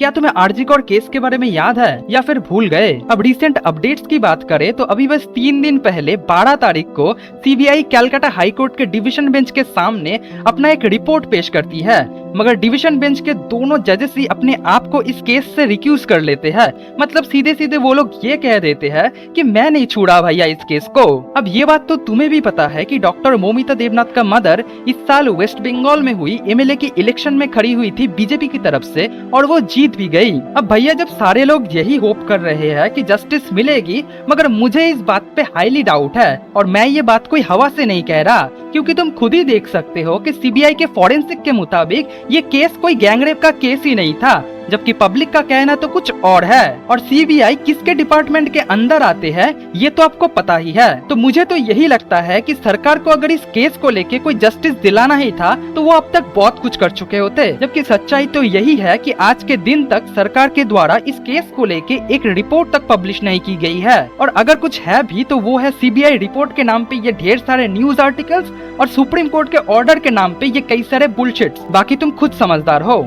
क्या तुम्हें RG Kaur case के बारे में याद है या फिर भूल गए? अब रिसेंट अपडेट्स की बात करें तो अभी बस 3 दिन पहले 12 तारीख को सीबीआई कलकत्ता हाई कोर्ट के डिवीजन बेंच के सामने अपना एक रिपोर्ट पेश करती है, मगर डिवीजन बेंच के दोनों जजेस ही अपने आप को इस केस से रिक्यूज कर लेते हैं। मतलब सीधे सीधे वो लोग ये कह देते हैं कि मैं नहीं छुड़ा भैया इस केस को। अब ये बात तो तुम्हें भी पता है कि डॉक्टर मौमिता देवनाथ का मदर इस साल वेस्ट बंगाल में हुई एमएलए की इलेक्शन में खड़ी हुई थी बीजेपी की तरफ से और वो जीत भी गई। अब भैया जब सारे लोग यही होप कर रहे हैं कि जस्टिस मिलेगी, मगर मुझे इस बात पे हाईली डाउट है और मैं ये बात कोई हवा से नहीं कह रहा, क्योंकि तुम खुद ही देख सकते हो कि सीबीआई के फॉरेंसिक के मुताबिक ये केस कोई गैंगरेप का केस ही नहीं था, जबकि पब्लिक का कहना तो कुछ और है। और सीबीआई किसके डिपार्टमेंट के अंदर आते हैं ये तो आपको पता ही है। तो मुझे तो यही लगता है कि सरकार को अगर इस केस को लेके कोई जस्टिस दिलाना ही था तो वो अब तक बहुत कुछ कर चुके होते, जबकि सच्चाई तो यही है कि आज के दिन तक सरकार के द्वारा इस केस को लेके एक रिपोर्ट तक पब्लिश नहीं की गई है। और अगर कुछ है भी तो वो है सीबीआई रिपोर्ट के नाम पे ये ढेर सारे न्यूज आर्टिकल्स और सुप्रीम कोर्ट के ऑर्डर के नाम पे ये कई सारे बुलशिट्स। बाकी तुम खुद समझदार हो।